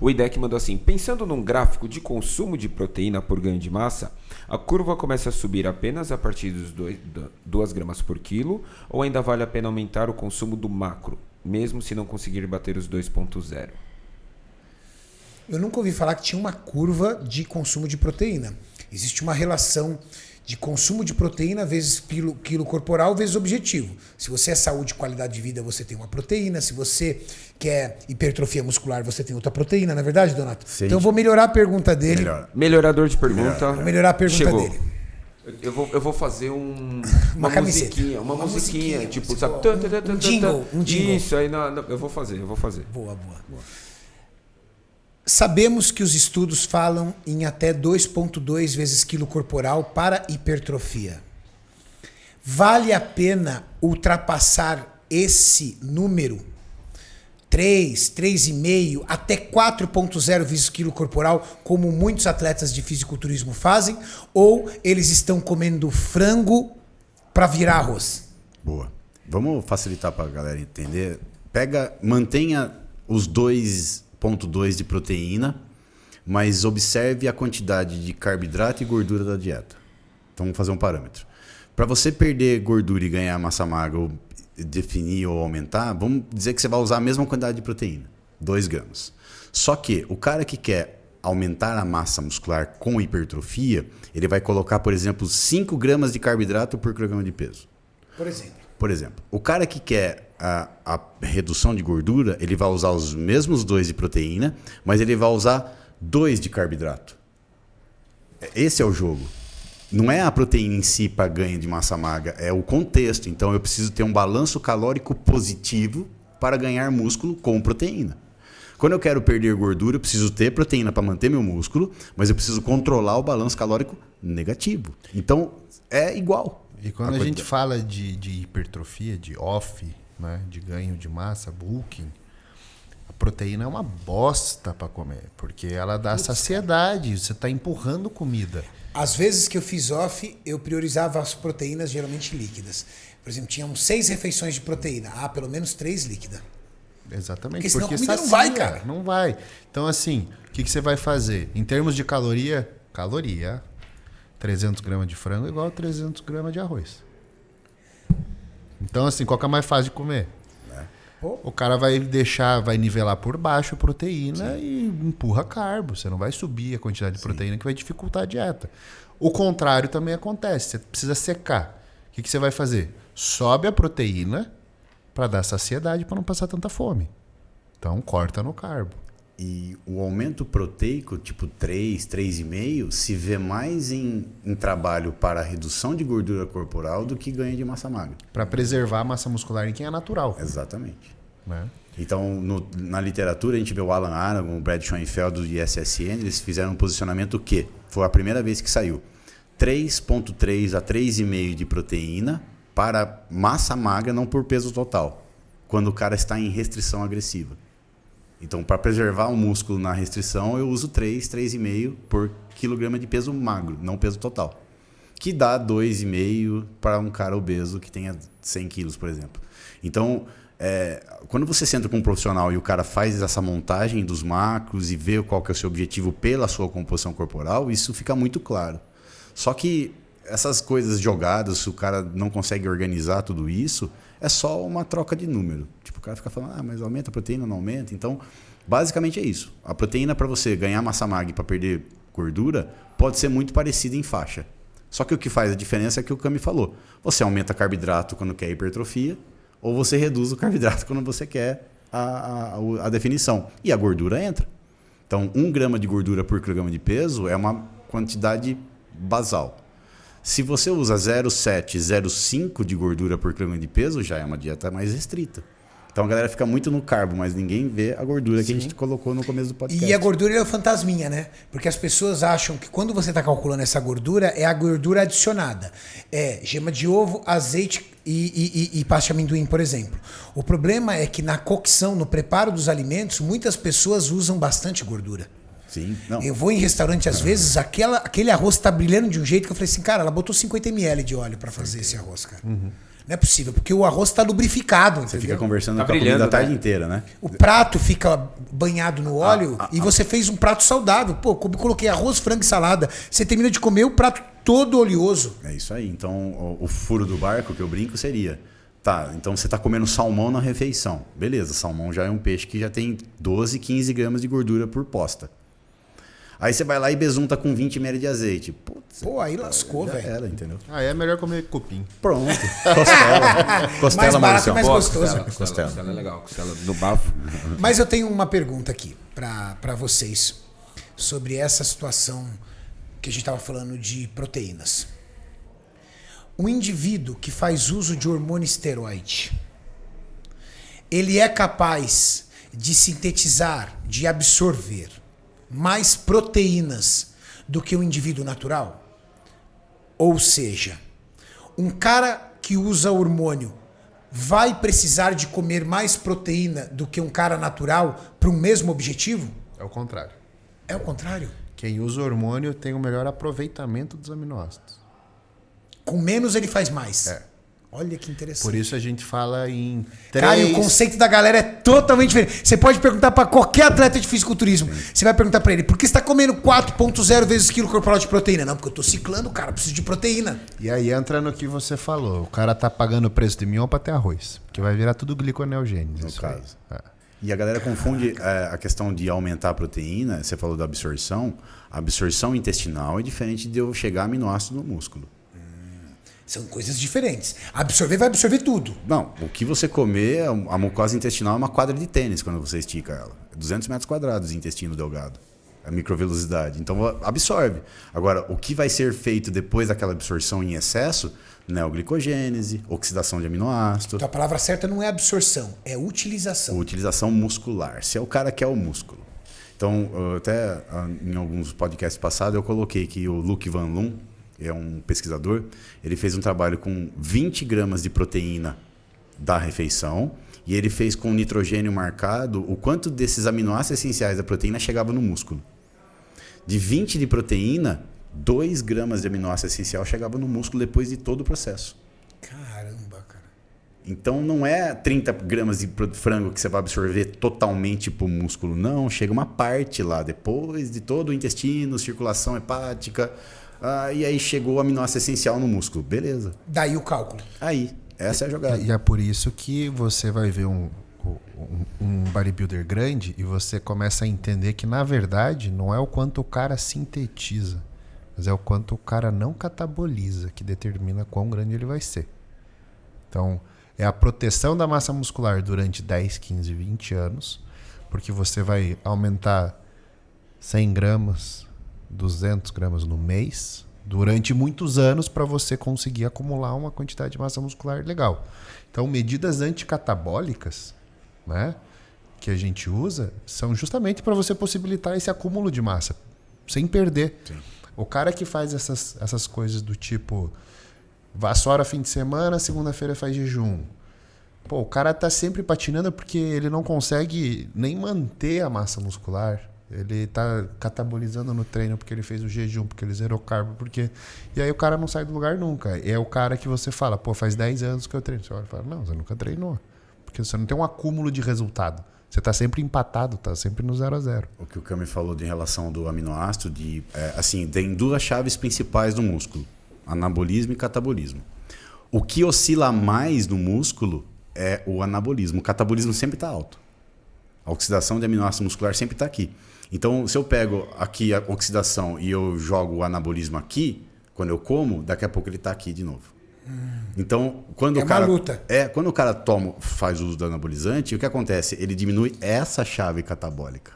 O IDEC mandou assim: pensando num gráfico de consumo de proteína por ganho de massa, a curva começa a subir apenas a partir dos 2 gramas por quilo, ou ainda vale a pena aumentar o consumo do macro, mesmo se não conseguir bater os 2,0? Eu nunca ouvi falar que tinha uma curva de consumo de proteína. Existe uma relação de consumo de proteína vezes quilo corporal vezes objetivo. Se você é saúde e qualidade de vida, você tem uma proteína. Se você quer hipertrofia muscular, você tem outra proteína. Não é verdade, Donato? Sim. Então eu vou melhorar a pergunta dele. Melhorador de pergunta. Vou melhorar a pergunta Chegou. dele. Eu vou fazer uma camiseta. musiquinha, musiquinha, tipo, sabe? Um jingle. Isso, aí eu vou fazer. Boa. Sabemos que os estudos falam em até 2,2 vezes quilo corporal para hipertrofia. Vale a pena ultrapassar esse número? 3, 3,5, até 4,0 vezes quilo corporal, como muitos atletas de fisiculturismo fazem? Ou eles estão comendo frango para virar arroz? Boa. Vamos facilitar para a galera entender. Mantenha os 2,2 de proteína, mas observe a quantidade de carboidrato e gordura da dieta. Então vamos fazer um parâmetro. Para você perder gordura e ganhar massa magra, ou definir ou aumentar, vamos dizer que você vai usar a mesma quantidade de proteína, 2 gramas. Só que o cara que quer aumentar a massa muscular com hipertrofia, ele vai colocar, por exemplo, 5 gramas de carboidrato por quilograma de peso. Por exemplo, o cara que quer a redução de gordura, ele vai usar os mesmos 2 de proteína, mas ele vai usar 2 de carboidrato. Esse é o jogo. Não é a proteína em si para ganho de massa magra, é o contexto. Então eu preciso ter um balanço calórico positivo para ganhar músculo com proteína. Quando eu quero perder gordura, eu preciso ter proteína para manter meu músculo, mas eu preciso controlar o balanço calórico negativo. Então é igual. E quando a gente fala de hipertrofia, de off, né, de ganho de massa, bulking, a proteína é uma bosta para comer, porque ela dá saciedade, você está empurrando comida. Às vezes que eu fiz off, eu priorizava as proteínas geralmente líquidas. Por exemplo, tinham 6 refeições de proteína. pelo menos 3 líquidas. Exatamente. Porque senão a comida sacia, não vai, cara. Não vai. Então, assim, o que você vai fazer? Em termos de caloria, 300 gramas de frango é igual a 300 gramas de arroz. Então, assim, qual que é mais fácil de comer? O cara vai nivelar por baixo a proteína e empurra carbo. Você não vai subir a quantidade de proteína que vai dificultar a dieta. O contrário também acontece. Você precisa secar. O que você vai fazer? Sobe a proteína para dar saciedade, para não passar tanta fome. Então, corta no carbo. E o aumento proteico, tipo 3, 3,5, se vê mais em trabalho para a redução de gordura corporal do que ganho de massa magra. Para preservar a massa muscular em quem é natural. Exatamente. Né? Então, na literatura, a gente vê o Alan Aragon, o Brad Schoenfeld do ISSN, eles fizeram um posicionamento que foi a primeira vez que saiu. 3,3 a 3,5 de proteína para massa magra, não por peso total, quando o cara está em restrição agressiva. Então, para preservar o músculo na restrição, eu uso 3,5 por quilograma de peso magro, não peso total. Que dá 2,5 para um cara obeso que tenha 100 quilos, por exemplo. Então, quando você senta com um profissional e o cara faz essa montagem dos macros e vê qual que é o seu objetivo pela sua composição corporal, isso fica muito claro. Só que essas coisas jogadas, se o cara não consegue organizar tudo isso, é só uma troca de número. Tipo, o cara fica falando, mas aumenta a proteína, não aumenta. Então, basicamente é isso. A proteína para você ganhar massa magra e para perder gordura pode ser muito parecida em faixa. Só que o que faz a diferença é que o Cami falou. Você aumenta carboidrato quando quer hipertrofia, ou você reduz o carboidrato quando você quer a definição. E a gordura entra. Então, 1 grama de gordura por quilograma de peso é uma quantidade basal. Se você usa 0,7, 0,5 de gordura por quilograma de peso, já é uma dieta mais restrita. Então a galera fica muito no carbo, mas ninguém vê a gordura que a gente colocou no começo do podcast. E a gordura é o fantasminha, né? Porque as pessoas acham que quando você está calculando essa gordura, é a gordura adicionada. É gema de ovo, azeite e pasta de amendoim, por exemplo. O problema é que na cocção, no preparo dos alimentos, muitas pessoas usam bastante gordura. Sim, não. Eu vou em restaurante, às vezes, aquele arroz tá brilhando de um jeito que eu falei assim, cara, ela botou 50 ml de óleo para fazer esse arroz, cara. Não é possível, porque o arroz tá lubrificado. Você entendeu? fica conversando Tá com a comida brilhando, a tarde né? inteira, né? O prato fica banhado no óleo e você fez um prato saudável. Pô, coloquei arroz, frango e salada. Você termina de comer o prato todo oleoso. É isso aí. Então, o furo do barco que eu brinco seria... Tá, então você está comendo salmão na refeição. Beleza, salmão já é um peixe que já tem 12, 15 gramas de gordura por posta. Aí você vai lá e besunta com 20 ml de azeite. Putz, pô, aí lascou, velho. Era, entendeu? Aí é melhor comer cupim. Pronto. Costela. Mais Costela, barato e Maurício. mais gostoso. Costela é legal, costela no bafo. Mas eu tenho uma pergunta aqui para vocês sobre essa situação que a gente estava falando de proteínas. Um indivíduo que faz uso de hormônio esteroide, ele é capaz de sintetizar, de absorver mais proteínas do que um indivíduo natural? Ou seja, um cara que usa hormônio vai precisar de comer mais proteína do que um cara natural para um mesmo objetivo? É o contrário. É o contrário. Quem usa hormônio tem o melhor aproveitamento dos aminoácidos. Com menos ele faz mais. É. Olha que interessante. Por isso a gente fala em Cara, e o conceito da galera é totalmente diferente. Você pode perguntar para qualquer atleta de fisiculturismo. Você vai perguntar para ele, por que você está comendo 4,0 vezes quilo corporal de proteína? Não, porque eu tô ciclando, cara, preciso de proteína. E aí entra no que você falou. O cara tá pagando o preço de mignon para ter arroz. Porque vai virar tudo gliconeogênese. No caso. E a galera confunde a questão de aumentar a proteína. Você falou da absorção. A absorção intestinal é diferente de eu chegar a aminoácido no músculo. São coisas diferentes. Absorver vai absorver tudo. Não, o que você comer, a mucosa intestinal é uma quadra de tênis quando você estica ela. 200 metros quadrados de intestino delgado. A microvelocidade. Então absorve. Agora, o que vai ser feito depois daquela absorção em excesso, neoglicogênese, oxidação de aminoácido. Então a palavra certa não é absorção, é utilização. Utilização muscular. Se é o cara que é o músculo. Então, até em alguns podcasts passados eu coloquei que o Luc Van Loon, é um pesquisador, ele fez um trabalho com 20 gramas de proteína da refeição e ele fez com nitrogênio marcado o quanto desses aminoácidos essenciais da proteína chegava no músculo. De 20 de proteína, 2 gramas de aminoácido essencial chegava no músculo depois de todo o processo. Caramba, cara. Então não é 30 gramas de frango que você vai absorver totalmente para o músculo, não. Chega uma parte lá, depois de todo o intestino, circulação hepática... e aí chegou o aminoácido essencial no músculo. Beleza. Daí o cálculo. Aí, essa é a jogada. E é por isso que você vai ver um bodybuilder grande e você começa a entender que, na verdade, não é o quanto o cara sintetiza, mas é o quanto o cara não cataboliza que determina quão grande ele vai ser. Então, é a proteção da massa muscular durante 10, 15, 20 anos, porque você vai aumentar 100 gramas... 200 gramas no mês durante muitos anos para você conseguir acumular uma quantidade de massa muscular legal. Então, medidas anticatabólicas, né, que a gente usa são justamente para você possibilitar esse acúmulo de massa sem perder. Sim. O cara que faz essas coisas do tipo vassoura fim de semana, segunda-feira faz jejum. Pô, o cara tá sempre patinando porque ele não consegue nem manter a massa muscular. Ele tá catabolizando no treino porque ele fez o jejum, porque ele zerou carbo, porque... E aí o cara não sai do lugar nunca. É o cara que você fala, pô, faz 10 anos que eu treino. Você olha e fala, não, você nunca treinou. Porque você não tem um acúmulo de resultado. Você tá sempre empatado, tá sempre no 0 a 0. O que o Cami falou de relação do aminoácido, assim, tem duas chaves principais do músculo. Anabolismo e catabolismo. O que oscila mais no músculo é o anabolismo. O catabolismo sempre está alto. A oxidação de aminoácido muscular sempre está aqui. Então, se eu pego aqui a oxidação e eu jogo o anabolismo aqui, quando eu como, daqui a pouco ele está aqui de novo. Então, quando o cara, uma luta. Quando o cara faz uso do anabolizante, o que acontece? Ele diminui essa chave catabólica.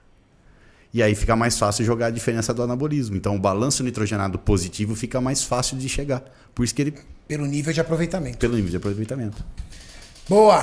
E aí fica mais fácil jogar a diferença do anabolismo. Então, o balanço nitrogenado positivo fica mais fácil de chegar. Por isso que ele... Pelo nível de aproveitamento. Pelo nível de aproveitamento. Boa!